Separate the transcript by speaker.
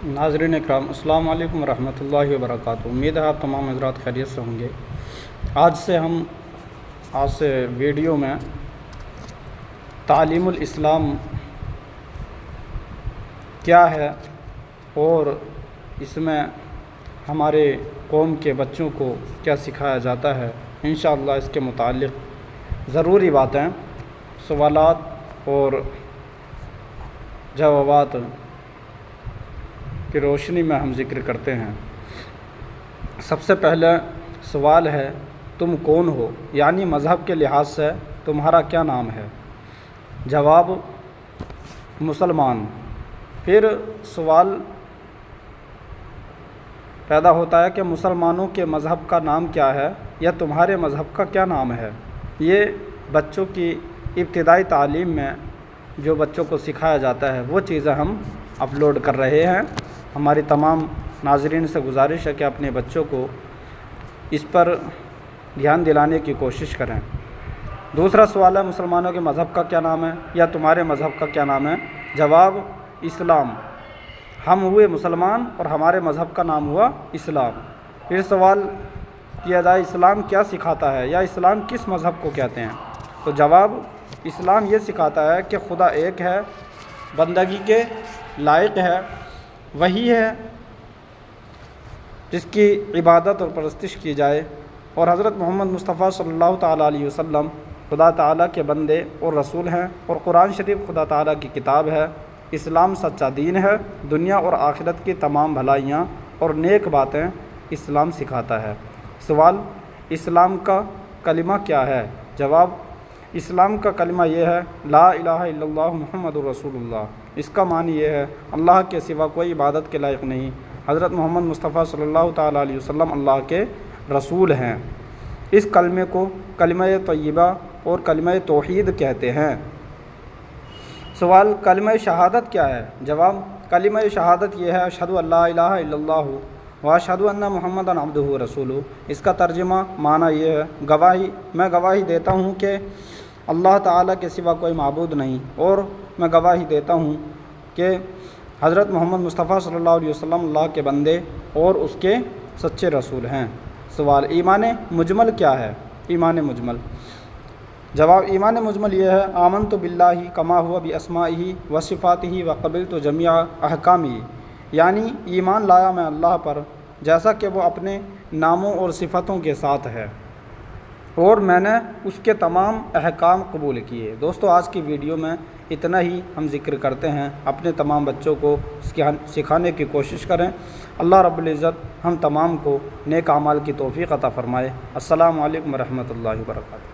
Speaker 1: नाज़रीन इकराम, अस्सलाम वालेकुम रहमतुल्लाहि व बरकातुहू। उम्मीद है आप तमाम हज़रात खैरियत से होंगे। आज से वीडियो में तालीमुल इस्लाम क्या है और इसमें हमारे कौम के बच्चों को क्या सिखाया जाता है, इंशाअल्लाह इसके मुताल्लिक़ ज़रूरी बातें, सवालात और जवाबात की रोशनी में हम ज़िक्र करते हैं। सबसे पहले सवाल है, तुम कौन हो, यानी मज़हब के लिहाज से तुम्हारा क्या नाम है? जवाब, मुसलमान। फिर सवाल पैदा होता है कि मुसलमानों के मज़हब का नाम क्या है या तुम्हारे मज़हब का क्या नाम है। ये बच्चों की इब्तिदाई तालीम में जो बच्चों को सिखाया जाता है वो चीज़ें हम अपलोड कर रहे हैं। हमारी तमाम नाज़रीन से गुजारिश है कि अपने बच्चों को इस पर ध्यान दिलाने की कोशिश करें। दूसरा सवाल है, मुसलमानों के मज़हब का क्या नाम है या तुम्हारे मज़हब का क्या नाम है? जवाब, इस्लाम। हम हुए मुसलमान और हमारे मज़हब का नाम हुआ इस्लाम। फिर सवाल किया जाए, इस्लाम क्या सिखाता है या इस्लाम किस मज़हब को कहते हैं? तो जवाब, इस्लाम ये सिखाता है कि खुदा एक है, बंदगी के लायक है, वही है जिसकी इबादत और परस्तिश की जाए, और हज़रत मोहम्मद मुस्तफ़ा सल्लल्लाहु ताला अलैहि वसल्लम खुदा ताला के बंदे और रसूल हैं, और कुरान शरीफ खुदा ताला की किताब है। इस्लाम सच्चा दीन है, दुनिया और आखिरत की तमाम भलाइयाँ और नेक बातें इस्लाम सिखाता है। सवाल, इस्लाम का कलिमा क्या है? जवाब, इस्लाम का कलिमा ये है, ला इलाहा इल्लल्लाहु मुहम्मदुर रसूलुल्लाह। इसका मानी ये है, अल्लाह के सिवा कोई इबादत के लायक नहीं, हज़रत मोहम्मद मुस्तफ़ा सल्लल्लाहु ताला अलैहि वसल्लम अल्लाह के रसूल हैं। इस कलमे को कलिमा तय्यबा और कलिमा तौहीद कहते हैं। सवाल, कलिमा शहादत क्या है? जवाब, कलिमा शहादत ये है, अशहदु अल्ला इलाहा इल्लल्लाहु व अशहदु अन्ना मुहम्मदन अब्दुहु व रसूलुहु। इसका तर्जुमा माना ये है, गवाही, मैं गवाही देता हूँ कि अल्लाह ताला के सिवा कोई माबूद नहीं, और मैं गवाही देता हूँ कि हज़रत मोहम्मद मुस्तफ़ा सल्लल्लाहु अलैहि वसल्लम अल्लाह के बंदे और उसके सच्चे रसूल हैं। सवाल, ईमान मुजमल क्या है? ईमान मुजमल। जवाब, ईमान मुजमल ये है, आमनतु बिल्लाहि कमा हुवा बि अस्माइही व सिफ़ातिही व क़बिलतु जमीअ अहकामिही। यानी ईमान लाया मैं अल्लाह पर जैसा कि वो अपने नामों और सिफ़तों के साथ है, और मैंने उसके तमाम अहकाम कबूल किए। दोस्तों, आज की वीडियो में इतना ही हम ज़िक्र करते हैं। अपने तमाम बच्चों को सिखाने की कोशिश करें। अल्लाह रब्बुल इज़्ज़त हम तमाम को नेक अमाल की तौफ़ीक़ अता फ़रमाए। अस्सलामु अलैकुम व रहमतुल्लाहि व बरकातुहू।